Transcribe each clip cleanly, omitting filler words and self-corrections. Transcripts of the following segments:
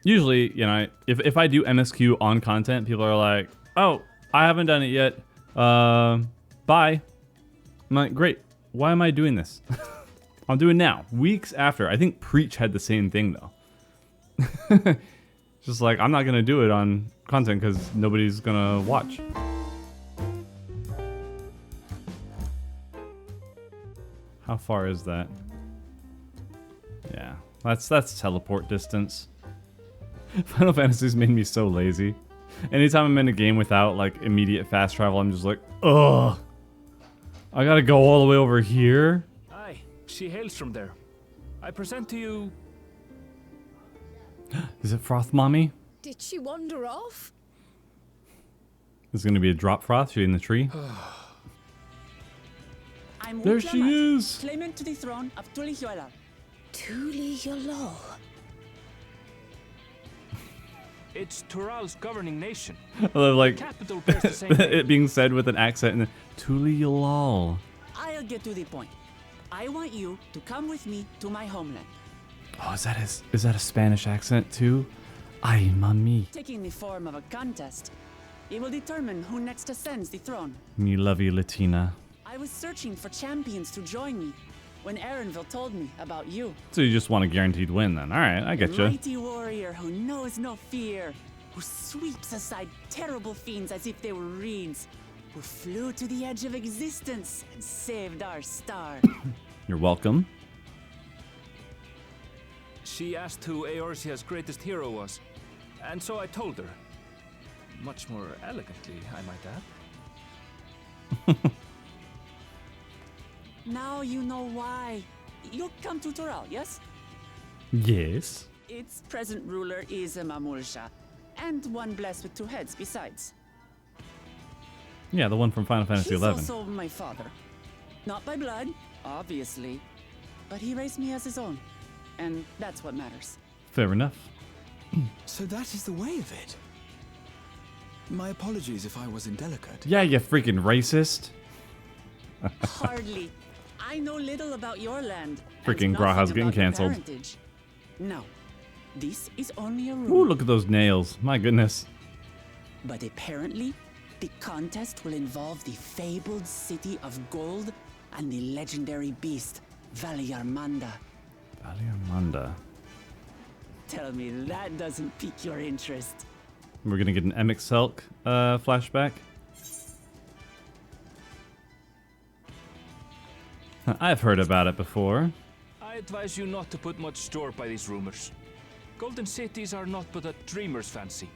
Usually, you know, if I do MSQ on content, people are like, oh, I haven't done it yet. Bye. I'm like, great. Why am I doing this? I'll do it now, weeks after. I think Preach had the same thing though. Just like, I'm not gonna do it on content because nobody's gonna watch. How far is that? Yeah, that's teleport distance. Final Fantasy's made me so lazy. Anytime I'm in a game without like immediate fast travel, I'm just like, ugh. I gotta go all the way over here. Aye, she hails from there. I present to you. Is it Froth Mommy? Did she wander off? There's gonna be a drop Froth. She in the tree. I'm There she is. claimant to the throne of Tulihuela. Tulihuela. It's Tural's governing nation. I love like Capital bears the same name. it being said with an accent and then Tulihuela. I'll get to the point. I want you to come with me to my homeland. Oh, is that a Spanish accent too? Ay, mami. Taking the form of a contest. It will determine who next ascends the throne. Me lovey Latina. I was searching for champions to join me when Aaronville told me about you. So you just want a guaranteed win then? All right, I get A you. mighty warrior who knows no fear, who sweeps aside terrible fiends as if they were reeds, who flew to the edge of existence and saved our star. You're welcome. She asked who Eorzea's greatest hero was, and so I told her. Much more elegantly, I might add. Now you know why. You'll come to Tural, yes? Yes. Its present ruler is a Mamulsha, and one blessed with two heads besides. Yeah, the one from Final Fantasy He's XI. also my father. Not by blood, obviously, but he raised me as his own, and that's what matters. Fair enough. So that is the way of it. My apologies if I was indelicate. Yeah, you freaking racist. Hardly. I know little about your land. Freaking and nothing Graha's getting about your cancelled. parentage. No, this is only a Ooh, rumor. look at those nails. My goodness. But apparently, the contest will involve the fabled city of gold and the legendary beast, Valiarmanda. Valiarmanda. Tell me that doesn't pique your interest. We're gonna get an Emixelk flashback. I've heard about it before. I advise you not to put much store by these rumors. Golden cities are not but a dreamer's fancy.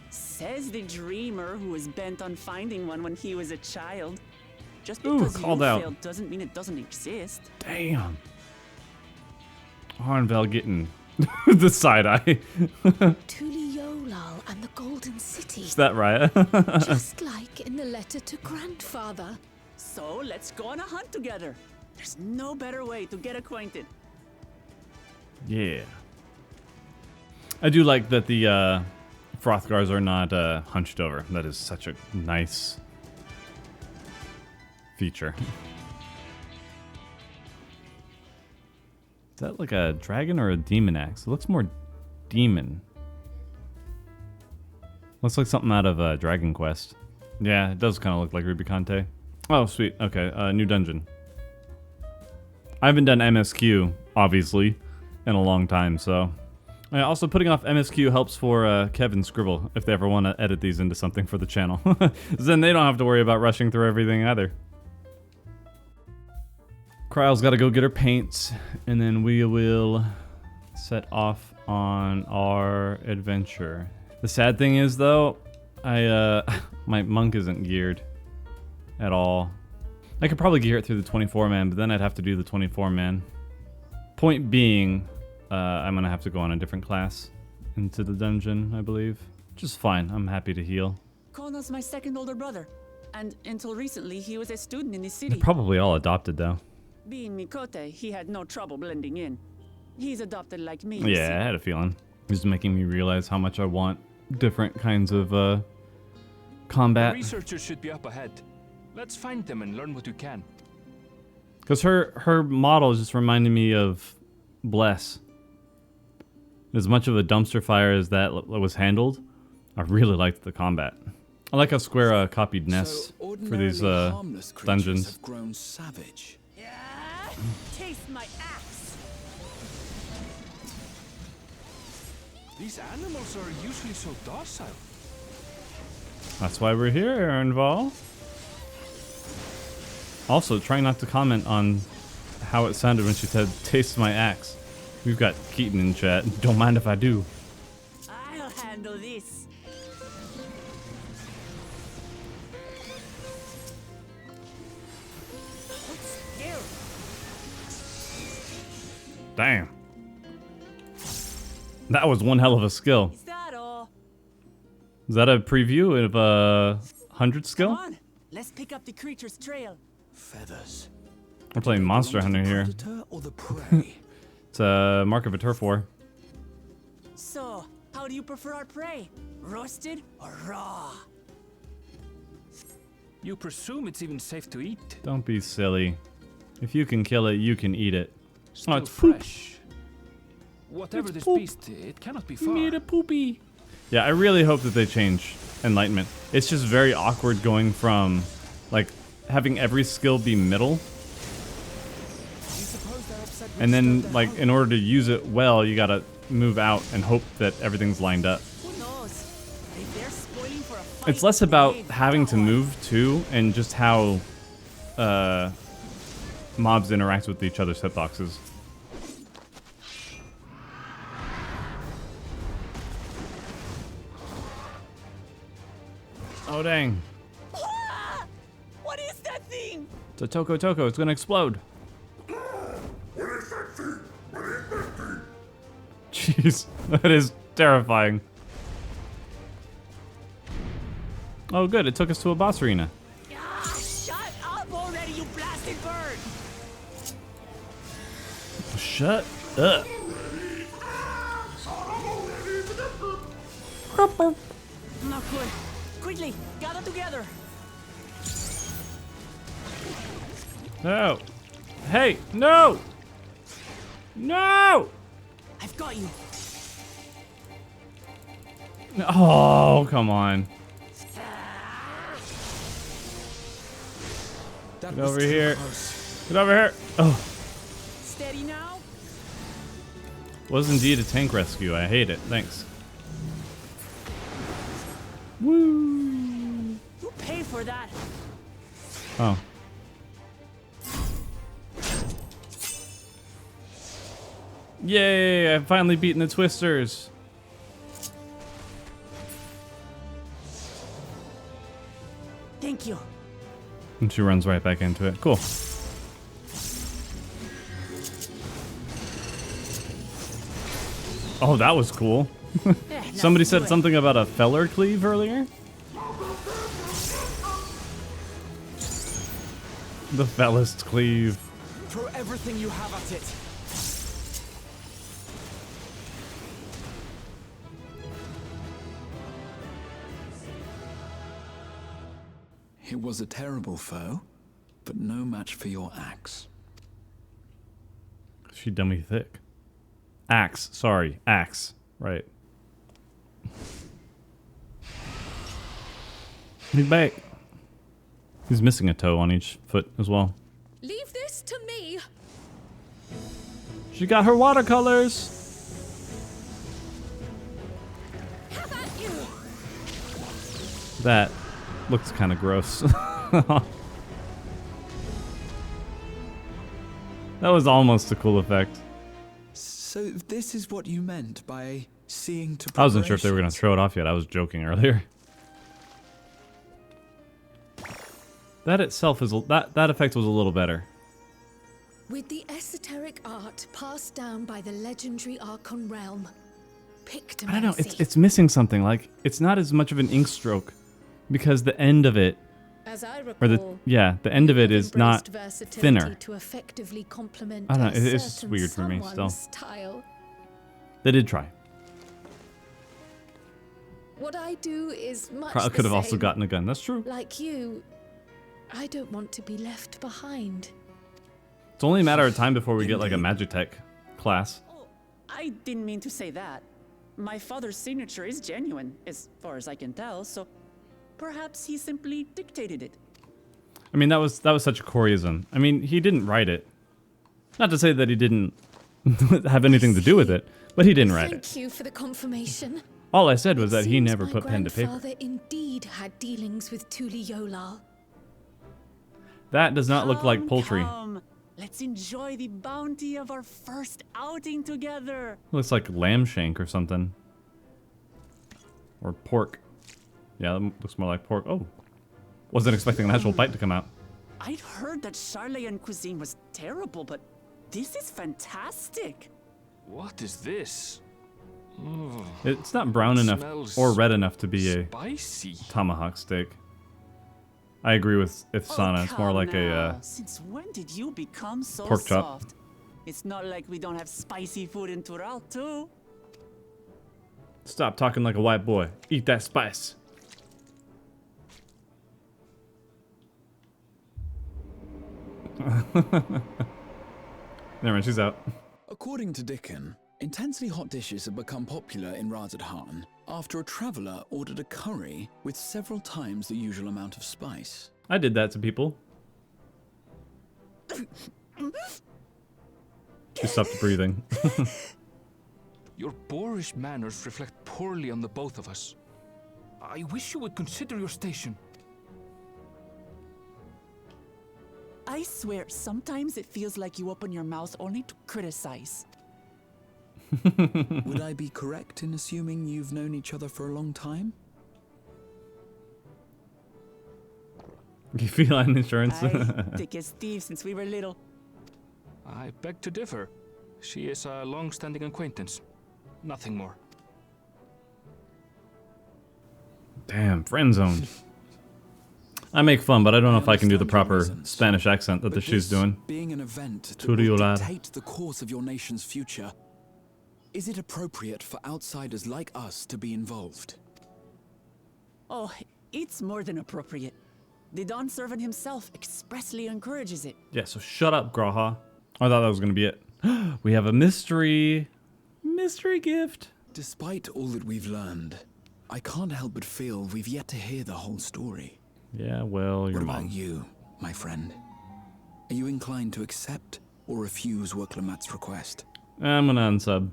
Says the dreamer who was bent on finding one when he was a child. Just Ooh, because you called out. failed doesn't mean it doesn't exist. Damn. Harnvel getting the side eye. Tuliolal and the Golden City. Is that right? Just like in the letter to grandfather. So let's go on a hunt together. There's no better way to get acquainted. Yeah. I do like that the Frothgars are not hunched over. That is such a nice feature. Is that like a dragon or a demon axe? It looks more demon. Looks like something out of Dragon Quest. Yeah, it does kind of look like Ruby Conte. Oh, sweet. Okay, new dungeon. I haven't done MSQ, obviously, in a long time, so... also, putting off MSQ helps for Kev and Scribble, if they ever want to edit these into something for the channel. Then they don't have to worry about rushing through everything either. Kryle's got to go get her paints, and then we will set off on our adventure. The sad thing is, though, my monk isn't geared at all. I could probably gear it through the 24-man, but then I'd have to do the 24-man. Point being, I'm gonna have to go on a different class into the dungeon, I believe. Which is fine, I'm happy to heal. Kono's my second older brother, and until recently he was a student in the They're city. probably all adopted, though. Being Mikote, he had no trouble blending in. He's adopted like me. Yeah, I had a feeling. It's making me realize how much I want different kinds of combat. Researchers should be up ahead. Let's find them and learn what you can. Because her model is just reminding me of Bless. As much of a dumpster fire as that was handled, I really liked the combat. I like how Square copied Ness So for these ordinarily harmless creatures dungeons. have grown savage. Yeah? Taste my axe. These animals are usually so docile. That's why we're here, Aaronval. Also, try not to comment on how it sounded when she said, "Taste my axe." We've got Keaton in chat. Don't mind if I do. I'll handle this. What's scary? Damn. That was one hell of a skill. Is that all? Is that a preview of a 100 Come skill? on, let's pick up the creature's trail. Feathers. We're playing Monster Belong to Hunter the here. predator or the prey? It's a mark of a turf war. So, how do you prefer our prey? Roasted or raw? You presume it's even safe to eat. Don't be silly. If you can kill it, you can eat it. Still it's poop. fresh. Whatever It's this poop. beast, it cannot be far. Made a poopy. Yeah, I really hope that they change Enlightenment. It's just very awkward going from, like, having every skill be middle. And then, like, in order to use it well, you gotta move out and hope that everything's lined up. Who knows? If they're spoiling for a fight, It's less about they've having to got one. move too, and just how mobs interact with each other's hitboxes. Oh dang! Ah! What is that thing? It's a Toko Toko. It's gonna explode. Jeez, that is terrifying. Oh good, it took us to a boss arena. Ah, shut up already, you blasted bird! Shut up. Not good. Quickly, gather together. No. Hey, no! No! I've got you. Oh, come on. That Get was over too here. close. Get over here. Oh, Steady now. was indeed a tank rescue. I hate it. Thanks. Woo! You pay for that. Oh. Yay! I've finally beaten the Twisters. Thank you. And she runs right back into it. Cool. Oh, that was cool. Somebody said something about a feller cleave earlier. The fellest cleave. Throw everything you have at it. It was a terrible foe, but no match for your axe. She dummy thick. Axe. Sorry. Axe. Right. He's back. He's missing a toe on each foot as well. Leave this to me. She got her watercolors. Have at you. That looks kind of gross. That was almost a cool effect. So this is what you meant by seeing to I wasn't sure if they were going to preparations? throw it off yet. I was joking earlier. That itself is that effect was a little better. With the esoteric art passed down by the legendary Archon realm, Pictomancy. I don't know. It's missing something. Like it's not as much of an ink stroke because the end of it, As I recall, or the end of it is not thinner. to effectively complement I don't know, a it's certain weird for me still. someone's style. They did try. What I do is much Probably the could have also same. gotten a gun. That's true. Like you, I don't want to be left behind. It's only a matter of time before we get like a Magitech class. I didn't mean to say that. My father's signature is genuine, as far as I can tell, so perhaps he simply dictated it. I mean, that was such a Coreyism. I mean, he didn't write it. Not to say that he didn't have anything to do with it, but he didn't write it. Thank you for the confirmation. All I said was that he Seems never my put pen to paper. grandfather indeed had dealings with Tuli Yolal. That does not look like poultry. Come. Let's enjoy the bounty of our first outing together. Looks like lamb shank or something. Or pork. Yeah, that looks more like pork. Oh. Wasn't expecting an actual bite to come out. I'd heard that Charlayan cuisine was terrible, but this is fantastic. What is this? Ugh, It's not brown enough smells or red enough to be a spicy. tomahawk steak. I agree with Ifsana. It's more come like now. Since when did you become so pork chop. soft? It's not like we don't have spicy food in Tural too. Stop talking like a white boy. Eat that spice. Never mind, she's out. According to Dickon, intensely hot dishes have become popular in Razadhan after a traveller ordered a curry with several times the usual amount of spice. I did that to people. She stopped breathing. Your boorish manners reflect poorly on the both of us. I wish you would consider your station. I swear, sometimes it feels like you open your mouth only to criticize. Would I be correct in assuming you've known each other for a long time? You feline insurance. Thick as thieves since we were little. I beg to differ. She is a long-standing acquaintance. Nothing more. Damn, friend zoned. I make fun, but I don't know if I can do the understand your proper reasons. Spanish accent that But the shoe's this doing. being an event that Tuli will Yolal. dictate the course of your nation's future, is it appropriate for outsiders like us to be involved? Oh, it's more than appropriate. The Don servant himself expressly encourages it. Yeah, so shut up, Graha. I thought that was gonna be it. We have a mystery gift. Despite all that we've learned, I can't help but feel we've yet to hear the whole story. Yeah, well, your What about mom. you, my friend? Are you inclined to accept or refuse Worklamat's request? I'm gonna unsub.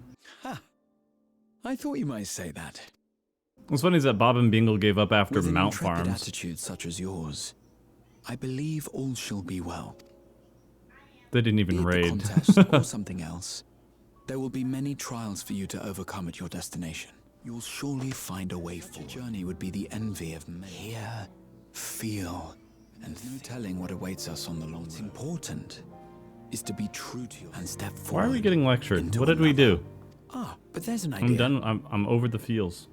I thought you might say that. What's funny is that Bob and Bingle gave up after With an Mount intrepid Farms. attitude such as yours, I believe all shall be well. They didn't Be even it the raid. contest or something else, there will be many trials for you to overcome at your destination. You'll surely find a way forward. Your journey would be the envy of many. Hear, feel, and no telling what awaits us on the long road. What's important is to be true to you and step forward. Why are we getting lectured? into What did we another. do? Ah, but there's an idea. I'm done. I'm over the feels.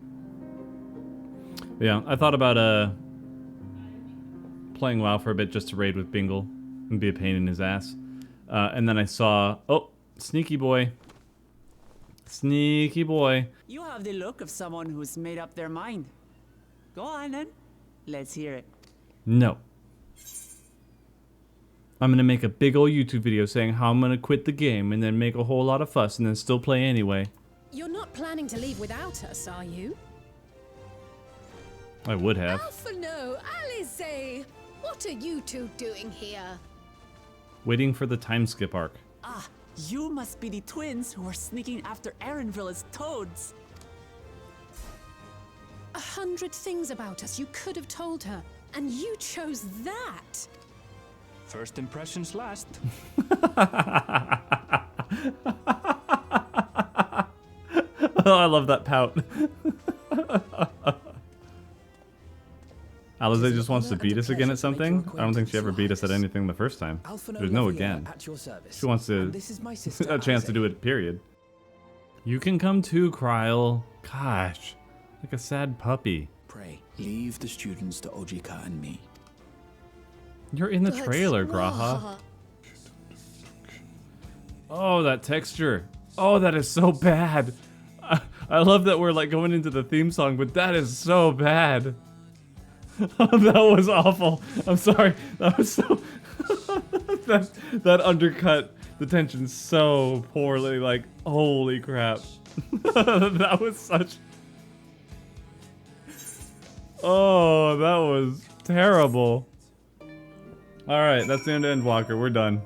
Yeah, I thought about playing WoW for a bit just to raid with Bingle and be a pain in his ass. And then I saw, oh, sneaky boy. Sneaky boy. You have the look of someone who's made up their mind. Go on then. Let's hear it. No. I'm gonna make a big old YouTube video saying how I'm gonna quit the game and then make a whole lot of fuss and then still play anyway. You're not planning to leave without us, are you? I would have. Alpha no, Alize! What are you two doing here? Waiting for the time skip arc. Ah, you must be the twins who are sneaking after Aaronville as toads. 100 things about us you could have told her, and you chose that. First impressions last. Oh, I love that pout. Alize just wants to beat us again at something? I don't think she ever beat us at anything the first time. There's no again. She wants to a chance to do it, period. You can come too, Kryl. Gosh, like a sad puppy. Pray, leave the students to Ojika and me. You're in the But trailer, Graha. Oh, that texture. Oh, that is so bad. I love that we're like going into the theme song, but that is so bad. That was awful. I'm sorry. That was so... that undercut The tension's so poorly, like, holy crap. That was such... Oh, that was terrible. Alright, that's the end of Endwalker. We're done.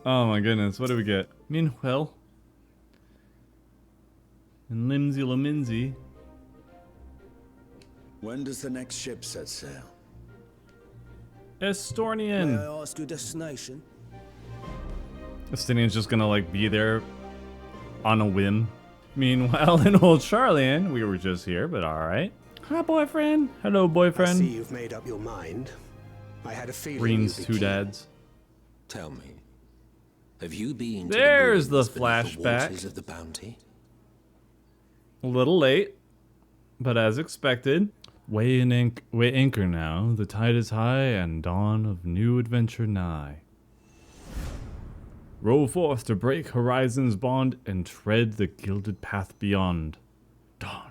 Oh my goodness, what do we get? Meanwhile... And Limsy Lominzy. When does the next ship set sail? Estornian. May I ask your destination? Estonian's just gonna like be there on a whim. Meanwhile, in old Charlian, we were just here, but alright. Hi, boyfriend. Hello, I boyfriend. see you've made up your mind. I had a feeling Green's you'd be two keen. dads. Tell me, have you been to There's the ruins beneath the flashback. waters of the Bounty? A little late, but as expected. Weigh anchor now. The tide is high and dawn of new adventure nigh. Row forth to break horizons bond and tread the gilded path beyond. Dawn.